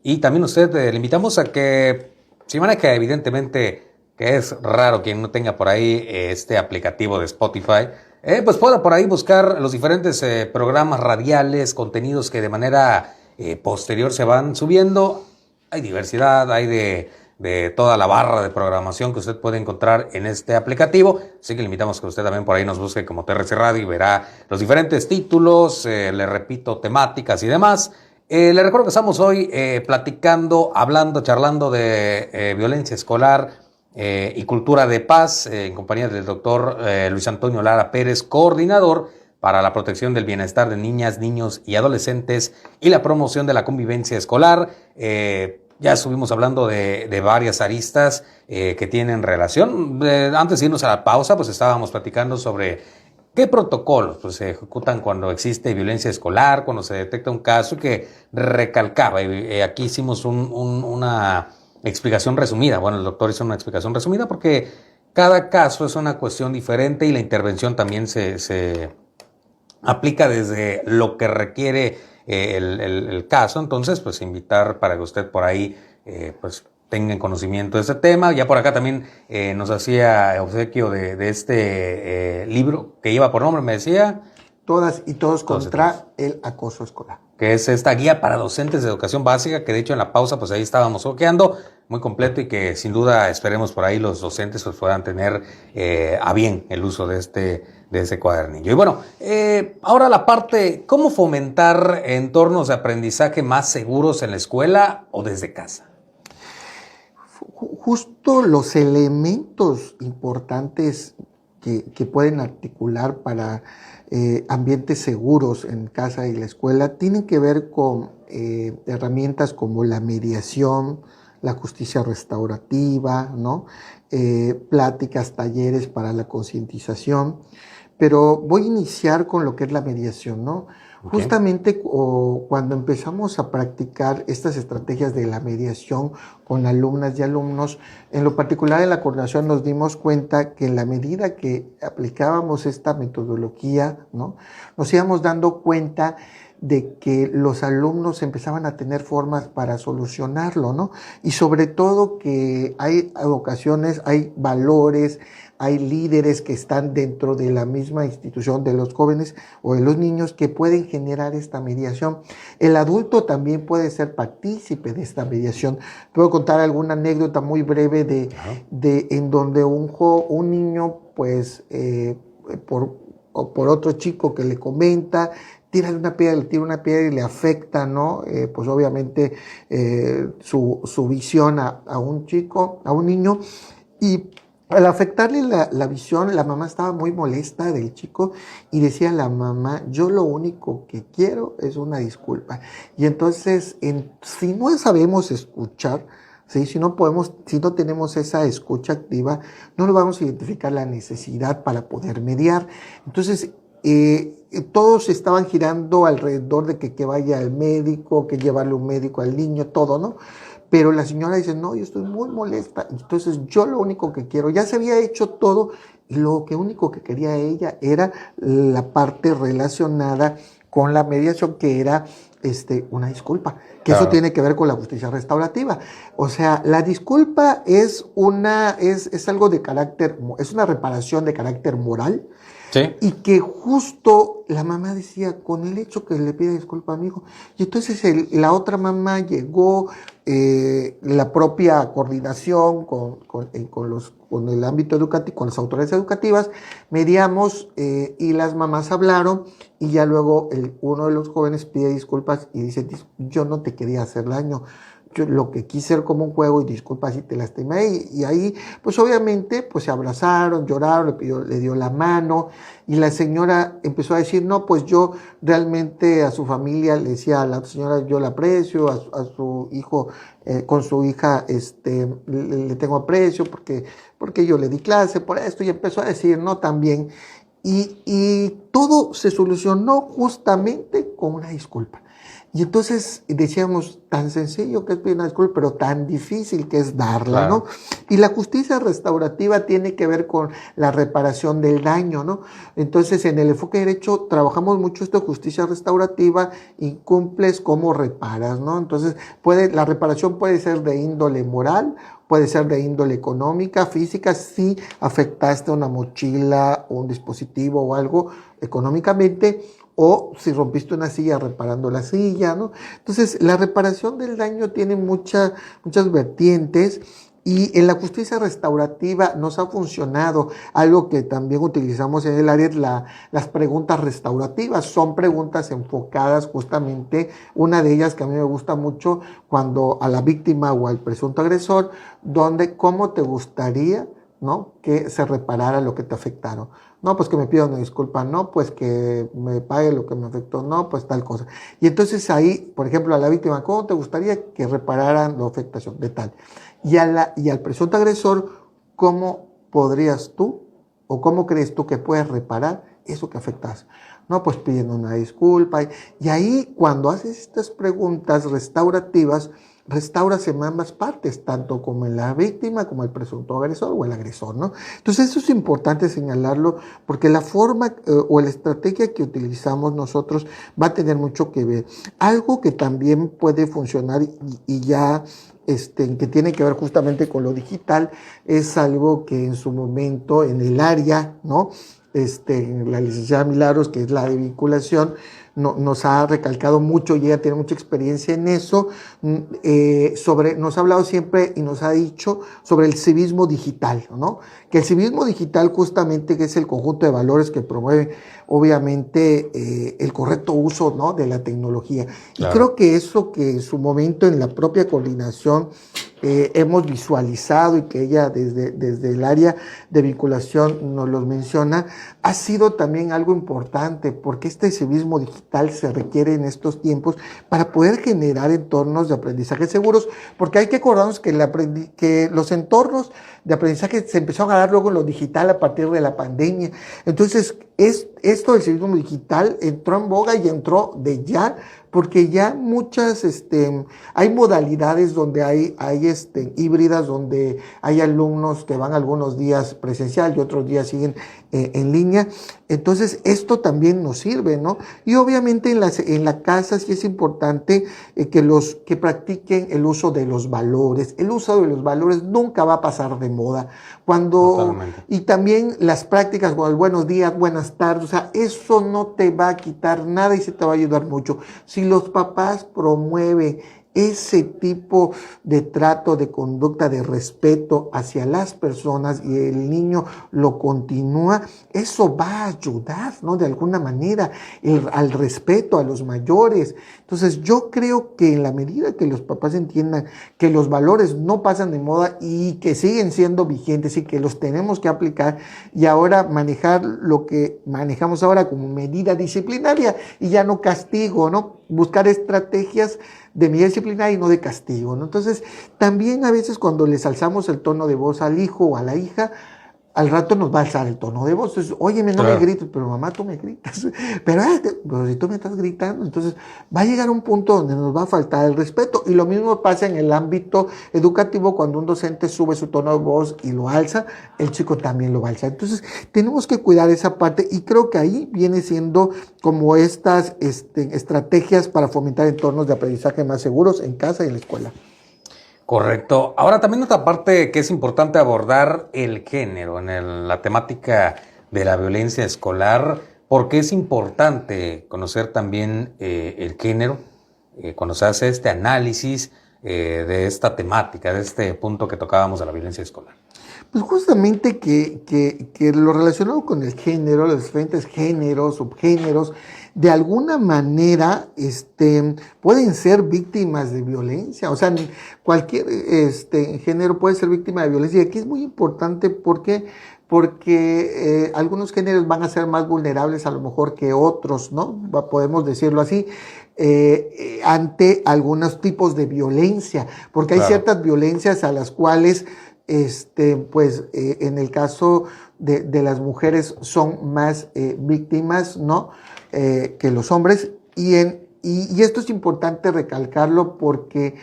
Y también le invitamos a que, si maneja evidentemente, que es raro quien no tenga por ahí este aplicativo de Spotify, pues pueda por ahí buscar los diferentes programas radiales, contenidos que de manera posterior se van subiendo. Hay diversidad, hay de toda la barra de programación que usted puede encontrar en este aplicativo. Así que le invitamos que usted también por ahí nos busque como TRC Radio y verá los diferentes títulos, le repito, temáticas y demás. Le recuerdo que estamos hoy charlando de violencia escolar y cultura de paz en compañía del doctor Luis Antonio Lara Pérez, coordinador para la protección del bienestar de niñas, niños y adolescentes y la promoción de la convivencia escolar. Ya estuvimos hablando de varias aristas que tienen relación. Antes de irnos a la pausa, pues estábamos platicando sobre qué protocolos pues, se ejecutan cuando existe violencia escolar, cuando se detecta un caso, y que recalcaba. Aquí hicimos una explicación resumida. Bueno, el doctor hizo una explicación resumida porque cada caso es una cuestión diferente y la intervención también se aplica desde lo que requiere el caso. Entonces, pues invitar para que usted por ahí pues tengan conocimiento de este tema. Ya por acá también nos hacía obsequio de este libro que lleva por nombre, me decía. Todas y todos contra el acoso escolar. Que es esta guía para docentes de educación básica, que de hecho en la pausa pues ahí estábamos ojeando, muy completo, y que sin duda esperemos por ahí los docentes pues puedan tener a bien el uso de ese cuadernillo. Y bueno, ahora la parte, ¿cómo fomentar entornos de aprendizaje más seguros en la escuela o desde casa? Justo los elementos importantes que pueden articular para ambientes seguros en casa y la escuela tienen que ver con herramientas como la mediación, la justicia restaurativa, ¿no? Pláticas, talleres para la concientización. Pero voy a iniciar con lo que es la mediación, ¿no? Okay. Justamente cuando empezamos a practicar estas estrategias de la mediación con alumnas y alumnos, en lo particular en la coordinación nos dimos cuenta que en la medida que aplicábamos esta metodología, ¿no? Nos íbamos dando cuenta de que los alumnos empezaban a tener formas para solucionarlo, ¿no? Y sobre todo que hay ocasiones, hay valores, hay líderes que están dentro de la misma institución de los jóvenes o de los niños que pueden generar esta mediación. El adulto también puede ser partícipe de esta mediación. Puedo contar alguna anécdota muy breve de en donde un niño, pues, por otro chico que le comenta, le tira una piedra y le afecta, ¿no? Pues obviamente su visión a un chico, a un niño, y al afectarle la visión, la mamá estaba muy molesta del chico y decía a la mamá, yo lo único que quiero es una disculpa. Y entonces, si no sabemos escuchar, ¿sí? Si no tenemos esa escucha activa, no lo vamos a identificar la necesidad para poder mediar. Entonces, todos estaban girando alrededor de que vaya al médico, que llevarle un médico al niño, todo, ¿no? Pero la señora dice, no, yo estoy muy molesta, entonces yo lo único que quiero, ya se había hecho todo, y lo único que quería ella era la parte relacionada con la mediación, que era una disculpa, que claro. Eso tiene que ver con la justicia restaurativa. O sea, la disculpa es algo de carácter, es una reparación de carácter moral. Sí. Y que justo la mamá decía, con el hecho que le pida disculpa a mi hijo. Y entonces la otra mamá llegó, la propia coordinación con el ámbito educativo, con las autoridades educativas, mediamos y las mamás hablaron y ya luego uno de los jóvenes pide disculpas y dice, yo no te quería hacer daño. Yo lo que quise era como un juego y disculpa si te lastimé, y ahí pues obviamente pues se abrazaron, lloraron, le dio la mano, y la señora empezó a decir, no, pues yo realmente a su familia le decía a la señora, yo la aprecio, a su hijo, con su hija le tengo aprecio porque yo le di clase por esto, y empezó a decir, no, también, y todo se solucionó justamente con una disculpa. Y entonces decíamos, tan sencillo que es pedir una disculpa, pero tan difícil que es darla, claro. ¿No? Y la justicia restaurativa tiene que ver con la reparación del daño, ¿no? Entonces, en el enfoque de derecho trabajamos mucho esto de justicia restaurativa, incumples, cómo reparas, ¿no? Entonces, la reparación puede ser de índole moral, puede ser de índole económica, física, si afectaste una mochila o un dispositivo o algo económicamente, o si rompiste una silla reparando la silla, ¿no? Entonces, la reparación del daño tiene muchas vertientes, Y en la justicia restaurativa nos ha funcionado algo que también utilizamos en el área, es las preguntas restaurativas. Son preguntas enfocadas justamente, una de ellas que a mí me gusta mucho, cuando a la víctima o al presunto agresor, donde cómo te gustaría, ¿no?, que se reparara lo que te afectaron. No, pues que me pidan una disculpa, no, pues que me pague lo que me afectó, no, pues tal cosa. Y entonces ahí, por ejemplo, a la víctima, ¿cómo te gustaría que repararan la afectación de tal? Y al presunto agresor, ¿cómo podrías tú o cómo crees tú que puedes reparar eso que afectas? No, pues pidiendo una disculpa. Y ahí, cuando haces estas preguntas restaurativas, restauras en ambas partes, tanto como en la víctima como el presunto agresor o el agresor, ¿no? Entonces eso es importante señalarlo, porque la forma o la estrategia que utilizamos nosotros va a tener mucho que ver. Algo que también puede funcionar y ya que tiene que ver justamente con lo digital, es algo que en su momento en el área, ¿no?, la licenciada Milagros, que es la de vinculación, nos ha recalcado mucho y ella tiene mucha experiencia en eso, nos ha hablado siempre y nos ha dicho sobre el civismo digital, ¿no? Que el civismo digital justamente que es el conjunto de valores que promueve obviamente el correcto uso, ¿no?, de la tecnología. Claro. Y creo que eso que en su momento en la propia coordinación hemos visualizado y que ella desde el área de vinculación nos los menciona, ha sido también algo importante, porque este civismo digital se requiere en estos tiempos para poder generar entornos de aprendizaje seguros, porque hay que acordarnos que los entornos de aprendizaje se empezaron a dar luego en lo digital a partir de la pandemia. Entonces, esto del civismo digital entró en boga y entró de ya, porque ya muchas, hay modalidades donde hay híbridas, donde hay alumnos que van algunos días presencial y otros días siguen en línea. Entonces, esto también nos sirve, ¿no? Y obviamente en la casa sí es importante que practiquen el uso de los valores. El uso de los valores nunca va a pasar de moda. Y también las prácticas como el buenos días, buenas tardes, o sea, eso no te va a quitar nada y se te va a ayudar mucho. Si los papás promueven ese tipo de trato, de conducta, de respeto hacia las personas y el niño lo continúa, eso va a ayudar, ¿no?, de alguna manera al respeto a los mayores. Entonces yo creo que en la medida que los papás entiendan que los valores no pasan de moda y que siguen siendo vigentes y que los tenemos que aplicar y ahora manejar lo que manejamos ahora como medida disciplinaria y ya no castigo, ¿no?, buscar estrategias de medida disciplinaria y no de castigo, ¿no? Entonces, también a veces cuando les alzamos el tono de voz al hijo o a la hija, al rato nos va a alzar el tono de voz. Entonces, óyeme, no me grites, pero mamá, tú me gritas. Pero si tú me estás gritando, entonces va a llegar un punto donde nos va a faltar el respeto. Y lo mismo pasa en el ámbito educativo, cuando un docente sube su tono de voz y lo alza, el chico también lo va a alzar. Entonces, tenemos que cuidar esa parte y creo que ahí viene siendo como estas estrategias para fomentar entornos de aprendizaje más seguros en casa y en la escuela. Correcto. Ahora también otra parte que es importante abordar, el género en la temática de la violencia escolar, porque es importante conocer también el género cuando se hace este análisis de esta temática, de este punto que tocábamos de la violencia escolar. Pues justamente que lo relacionado con el género, los diferentes géneros, subgéneros, de alguna manera pueden ser víctimas de violencia. O sea, cualquier género puede ser víctima de violencia. Y aquí es muy importante porque algunos géneros van a ser más vulnerables a lo mejor que otros, ¿no? Podemos decirlo así. Ante algunos tipos de violencia, porque hay ciertas violencias a las cuales en el caso de las mujeres son más víctimas, ¿no?, que los hombres, y esto es importante recalcarlo porque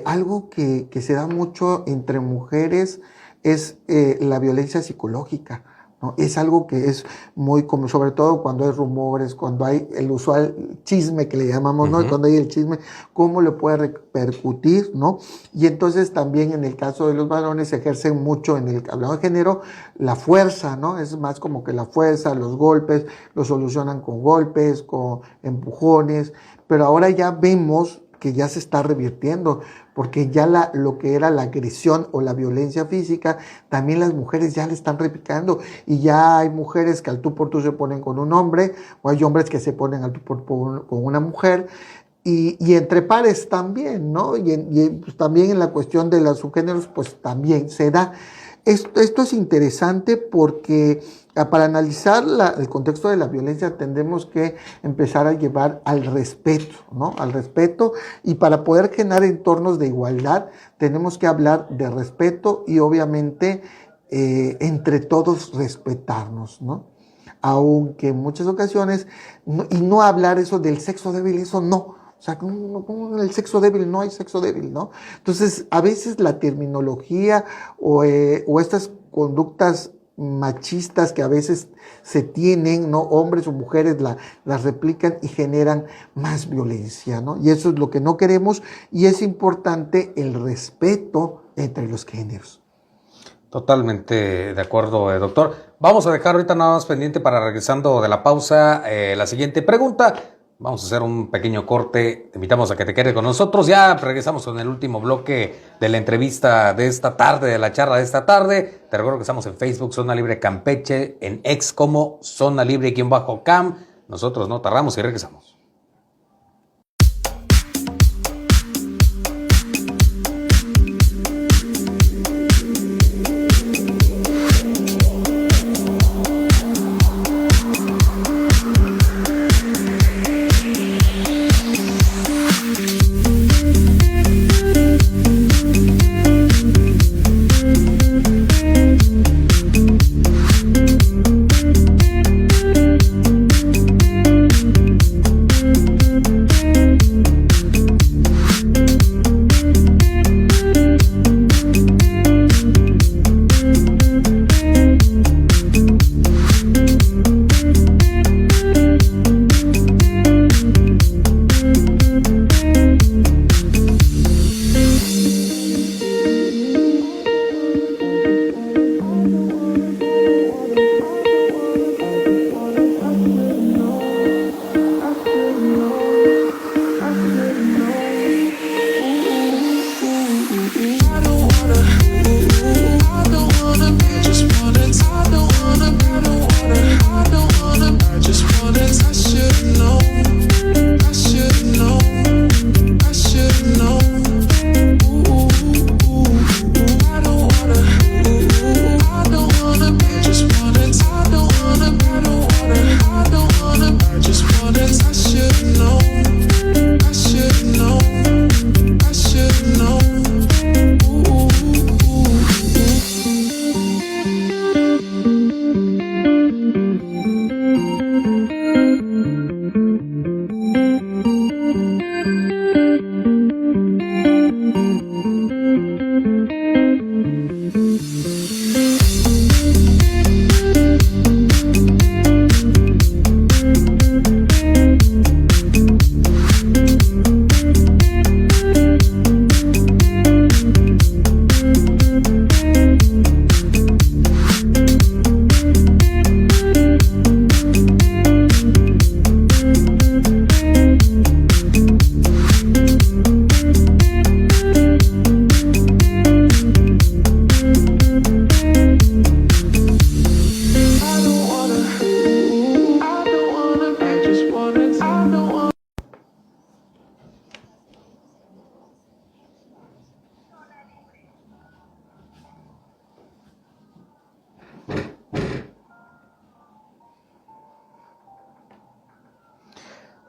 algo que se da mucho entre mujeres es la violencia psicológica, ¿no? Es algo que es muy común, sobre todo cuando hay rumores, cuando hay el usual chisme que le llamamos, ¿no? Cuando hay el chisme, cómo le puede repercutir, ¿no? Y entonces también en el caso de los varones se ejercen mucho, hablando de género, la fuerza, ¿no? Es más como que la fuerza, los golpes, lo solucionan con golpes, con empujones, pero ahora ya vemos que ya se está revirtiendo, porque ya lo que era la agresión o la violencia física, también las mujeres ya le están replicando, y ya hay mujeres que al tú por tú se ponen con un hombre, o hay hombres que se ponen al tú por tú con una mujer, y entre pares también, ¿no? Pues también en la cuestión de los subgéneros, pues también se da. Esto es interesante porque para analizar el contexto de la violencia tendremos que empezar a llevar al respeto, ¿no? Al respeto, y para poder generar entornos de igualdad tenemos que hablar de respeto y obviamente entre todos respetarnos, ¿no? Aunque en muchas ocasiones, y no hablar eso del sexo débil, eso no. O sea, como el sexo débil, no hay sexo débil, ¿no? Entonces, a veces la terminología o estas conductas machistas que a veces se tienen, ¿no? Hombres o mujeres las replican y generan más violencia, ¿no? Y eso es lo que no queremos, y es importante el respeto entre los géneros. Totalmente de acuerdo, doctor. Vamos a dejar ahorita nada más pendiente para regresando de la pausa la siguiente pregunta. Vamos a hacer un pequeño corte, te invitamos a que te quedes con nosotros, ya regresamos con el último bloque de la entrevista de esta tarde, de la charla de esta tarde. Te recuerdo que estamos en Facebook, Zona Libre Campeche, en X como Zona Libre_Cam. Nosotros no tardamos y regresamos.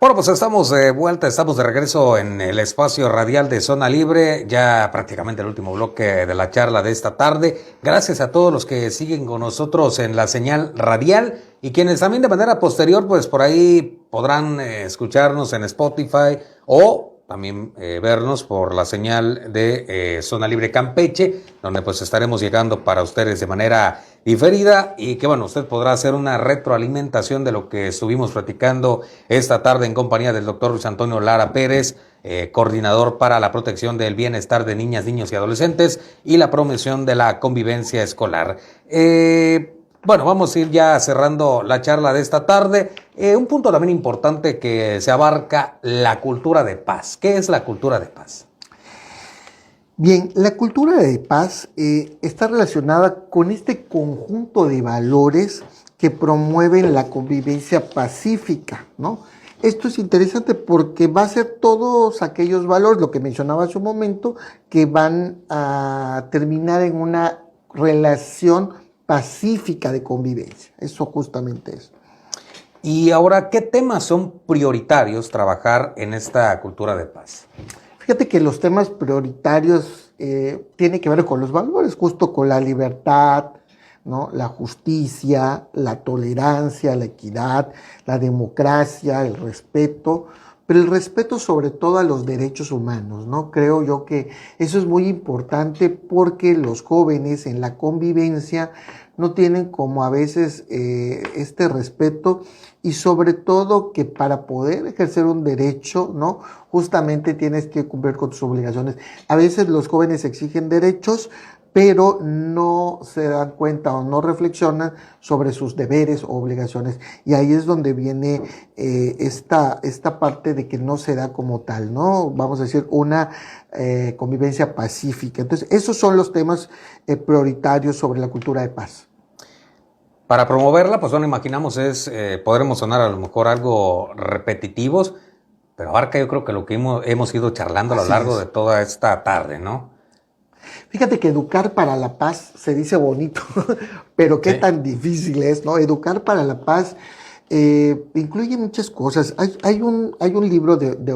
Bueno, pues estamos de vuelta, estamos de regreso en el espacio radial de Zona Libre, ya prácticamente el último bloque de la charla de esta tarde. Gracias a todos los que siguen con nosotros en la señal radial y quienes también de manera posterior, pues por ahí podrán escucharnos en Spotify o también vernos por la señal de Zona Libre Campeche, donde pues estaremos llegando para ustedes de manera diferida y que bueno, usted podrá hacer una retroalimentación de lo que estuvimos platicando esta tarde en compañía del doctor Luis Antonio Lara Pérez, coordinador para la protección del bienestar de niñas, niños y adolescentes y la promoción de la convivencia escolar. Bueno, vamos a ir ya cerrando la charla de esta tarde. Un punto también importante que se abarca, la cultura de paz. ¿Qué es la cultura de paz? Bien, la cultura de paz está relacionada con este conjunto de valores que promueven la convivencia pacífica, ¿no? Esto es interesante porque va a ser todos aquellos valores, lo que mencionaba hace un momento, que van a terminar en una relación pacífica de convivencia. Eso justamente es. Y ahora, ¿qué temas son prioritarios trabajar en esta cultura de paz? Fíjate que los temas prioritarios tienen que ver con los valores, justo con la libertad, ¿no? La justicia, la tolerancia, la equidad, la democracia, el respeto, pero el respeto sobre todo a los derechos humanos, ¿no? Creo yo que eso es muy importante porque los jóvenes en la convivencia no tienen como a veces este respeto y sobre todo que para poder ejercer un derecho, ¿no? Justamente tienes que cumplir con tus obligaciones. A veces los jóvenes exigen derechos, pero no se dan cuenta o no reflexionan sobre sus deberes o obligaciones. Y ahí es donde viene esta parte de que no se da como tal, ¿no? Vamos a decir, una convivencia pacífica. Entonces, esos son los temas prioritarios sobre la cultura de paz. Para promoverla, pues bueno, imaginamos podremos sonar a lo mejor algo repetitivos, pero abarca yo creo que lo que hemos ido charlando a lo largo de toda esta tarde, ¿no? Fíjate que educar para la paz se dice bonito, pero qué tan difícil es, ¿no? Educar para la paz incluye muchas cosas. Hay un libro de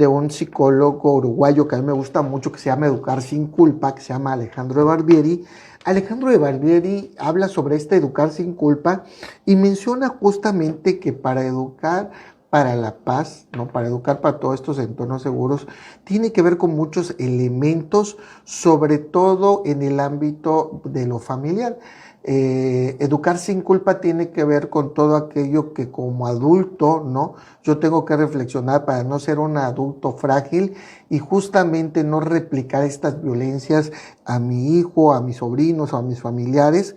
un psicólogo uruguayo que a mí me gusta mucho, que se llama Educar sin culpa, que se llama Alejandro de Barbieri. Alejandro de Barbieri habla sobre este educar sin culpa y menciona justamente que para educar para la paz, ¿no? Para educar para todos estos entornos seguros, tiene que ver con muchos elementos, sobre todo en el ámbito de lo familiar. Educar sin culpa tiene que ver con todo aquello que como adulto, ¿no? Yo tengo que reflexionar para no ser un adulto frágil y justamente no replicar estas violencias a mi hijo, a mis sobrinos, a mis familiares.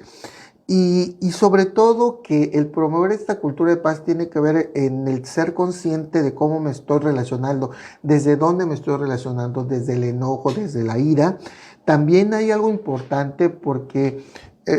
Y sobre todo que el promover esta cultura de paz tiene que ver en el ser consciente de cómo me estoy relacionando, desde dónde me estoy relacionando, desde el enojo, desde la ira. También hay algo importante porque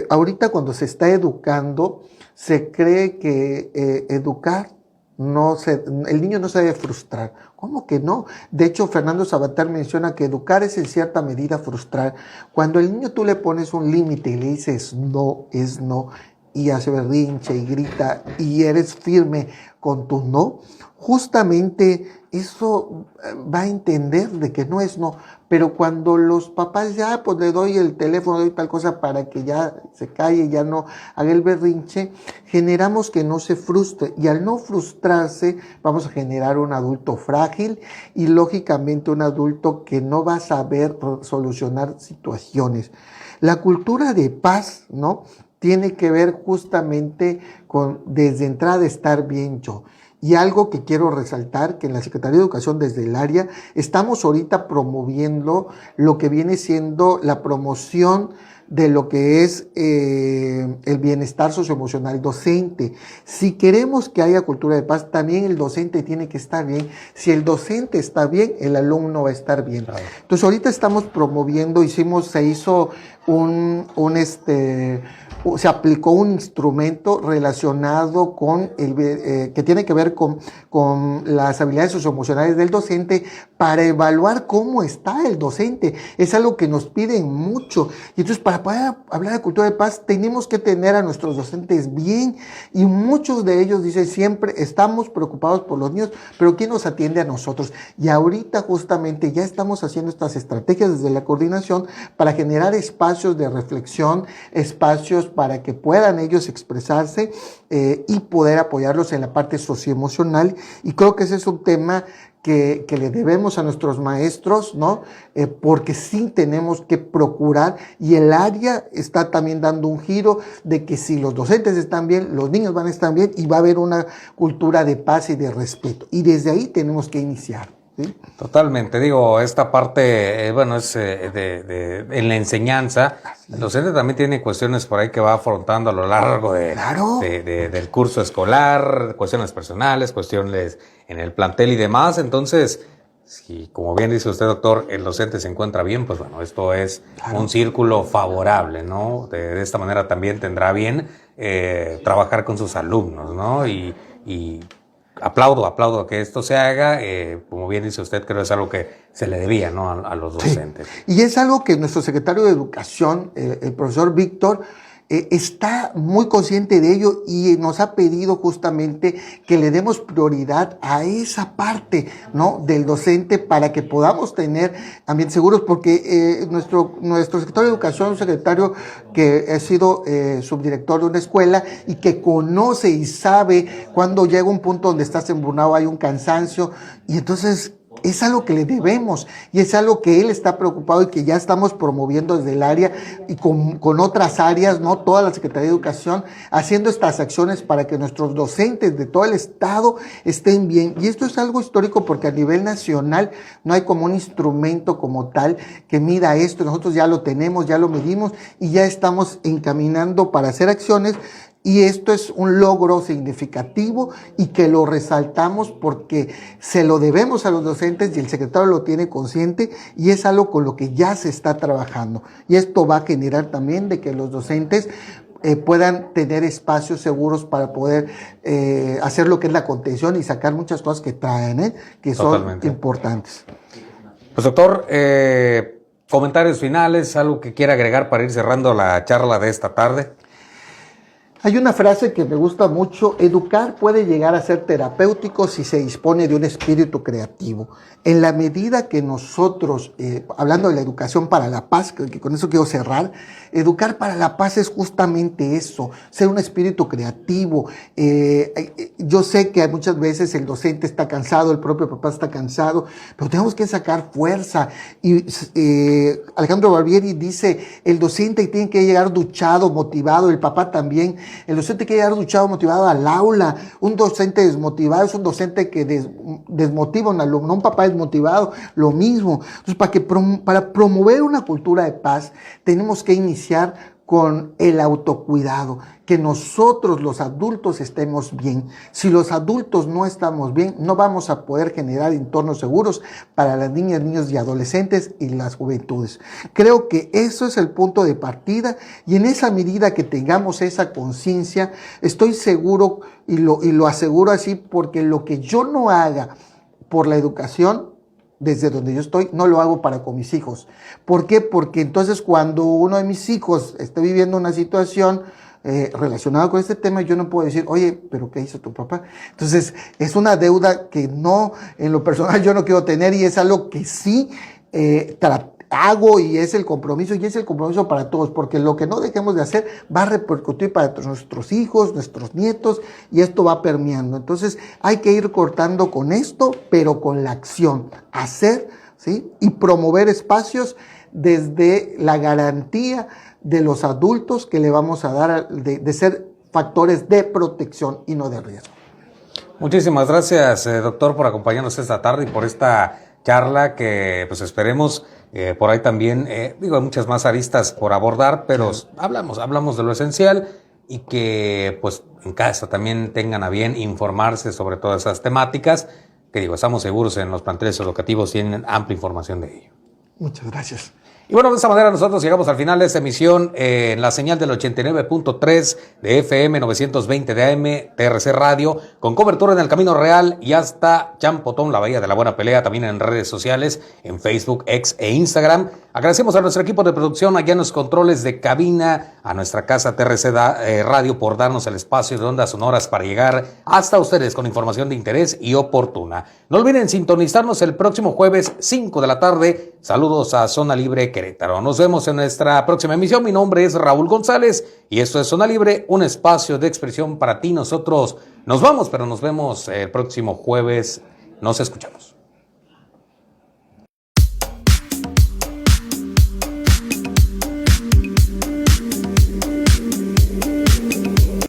ahorita cuando se está educando, se cree que educar el niño no se debe frustrar. ¿Cómo que no? De hecho, Fernando Sabater menciona que educar es en cierta medida frustrar. Cuando al niño tú le pones un límite y le dices no, es no, y hace berrinche y grita y eres firme con tu no, justamente eso va a entender de que no es no. Pero cuando los papás ya pues le doy el teléfono, doy tal cosa para que ya se calle, ya no haga el berrinche, generamos que no se frustre y al no frustrarse vamos a generar un adulto frágil y lógicamente un adulto que no va a saber solucionar situaciones. La cultura de paz, ¿no? Tiene que ver justamente con desde entrada estar bien yo. Y algo que quiero resaltar, que en la Secretaría de Educación desde el área estamos ahorita promoviendo lo que viene siendo la promoción de lo que es el bienestar socioemocional docente. Si queremos que haya cultura de paz, también el docente tiene que estar bien. Si el docente está bien, el alumno va a estar bien. Claro. Entonces ahorita estamos promoviendo, se hizo se aplicó un instrumento relacionado con que tiene que ver con las habilidades socioemocionales del docente para evaluar cómo está el docente. Es algo que nos piden mucho. Y entonces, para poder hablar de cultura de paz, tenemos que tener a nuestros docentes bien. Y muchos de ellos dicen siempre, estamos preocupados por los niños, pero ¿quién nos atiende a nosotros? Y ahorita justamente ya estamos haciendo estas estrategias desde la coordinación para generar espacios de reflexión, espacios para que puedan ellos expresarse y poder apoyarlos en la parte socioemocional. Y creo que ese es un tema que le debemos a nuestros maestros, ¿no? Porque sí tenemos que procurar, y el área está también dando un giro de que si los docentes están bien, los niños van a estar bien y va a haber una cultura de paz y de respeto. Y desde ahí tenemos que iniciar. ¿sí? Totalmente, digo, esta parte, bueno, es en la enseñanza, el docente también tiene cuestiones por ahí que va afrontando a lo largo Claro. del curso escolar, cuestiones personales, cuestiones en el plantel y demás. Entonces, si, como bien dice usted, doctor, el docente se encuentra bien, pues bueno, esto es un círculo favorable, ¿no? De esta manera también tendrá bien trabajar con sus alumnos, ¿no? Y aplaudo que esto se haga, como bien dice usted, creo que es algo que se le debía, ¿no? A los docentes. Sí. Y es algo que nuestro secretario de Educación, el profesor Víctor, está muy consciente de ello y nos ha pedido justamente que le demos prioridad a esa parte, ¿no? Del docente para que podamos tener ambientes seguros, porque nuestro secretario de Educación es un secretario que ha sido subdirector de una escuela y que conoce y sabe cuando llega un punto donde estás embrunado, hay un cansancio, y entonces es algo que le debemos y es algo que él está preocupado y que ya estamos promoviendo desde el área y con otras áreas, ¿no? Toda la Secretaría de Educación haciendo estas acciones para que nuestros docentes de todo el estado estén bien. Y esto es algo histórico porque a nivel nacional no hay como un instrumento como tal que mida esto. Nosotros ya lo tenemos, ya lo medimos y ya estamos encaminando para hacer acciones. Y esto es un logro significativo y que lo resaltamos porque se lo debemos a los docentes y el secretario lo tiene consciente y es algo con lo que ya se está trabajando. Y esto va a generar también de que los docentes puedan tener espacios seguros para poder hacer lo que es la contención y sacar muchas cosas que traen, que Totalmente. son importantes. Pues doctor, comentarios finales, algo que quiera agregar para ir cerrando la charla de esta tarde. Hay una frase que me gusta mucho: educar puede llegar a ser terapéutico si se dispone de un espíritu creativo. En la medida que nosotros, hablando de la educación para la paz, que con eso quiero cerrar, educar para la paz es justamente eso, ser un espíritu creativo. Yo sé que muchas veces el docente está cansado, el propio papá está cansado, pero tenemos que sacar fuerza. Y Alejandro Barbieri dice, el docente tiene que llegar duchado, motivado, el papá también. El docente tiene que llegar duchado, motivado al aula. Un docente desmotivado es un docente que desmotiva a un alumno. Un papá desmotivado, lo mismo. Entonces, para promover una cultura de paz, tenemos que iniciar con el autocuidado, que nosotros los adultos estemos bien. Si los adultos no estamos bien, no vamos a poder generar entornos seguros para las niñas, niños y adolescentes y las juventudes. Creo que eso es el punto de partida y en esa medida que tengamos esa conciencia, estoy seguro y lo aseguro así, porque lo que yo no haga por la educación, desde donde yo estoy, no lo hago para con mis hijos. ¿Por qué? Porque entonces cuando uno de mis hijos esté viviendo una situación relacionada con este tema, yo no puedo decir, oye, ¿pero qué hizo tu papá? Entonces, es una deuda que no, en lo personal yo no quiero tener y es algo que sí hago y es el compromiso para todos, porque lo que no dejemos de hacer va a repercutir para nuestros hijos, nuestros nietos y esto va permeando. Entonces hay que ir cortando con esto, pero con la acción, hacer, ¿sí? Y promover espacios desde la garantía de los adultos que le vamos a dar de ser factores de protección y no de riesgo. Muchísimas gracias, doctor, por acompañarnos esta tarde y por esta charla que pues esperemos por ahí también, hay muchas más aristas por abordar, pero hablamos de lo esencial y que pues en casa también tengan a bien informarse sobre todas esas temáticas, que estamos seguros en los planteles educativos tienen amplia información de ello. Muchas gracias. Y bueno, de esta manera nosotros llegamos al final de esta emisión en la señal del 89.3 de FM 920 de AM, TRC Radio, con cobertura en el Camino Real y hasta Champotón, la Bahía de la Buena Pelea, también en redes sociales, en Facebook, X e Instagram. Agradecemos a nuestro equipo de producción, allá en los controles de cabina, a nuestra casa TRC Radio por darnos el espacio de ondas sonoras para llegar hasta ustedes con información de interés y oportuna. No olviden sintonizarnos el próximo jueves 5 de la tarde. Saludos a Zona Libre Querétaro. Nos vemos en nuestra próxima emisión. Mi nombre es Raúl González y esto es Zona Libre, un espacio de expresión para ti. Nosotros nos vamos, pero nos vemos el próximo jueves. Nos escuchamos.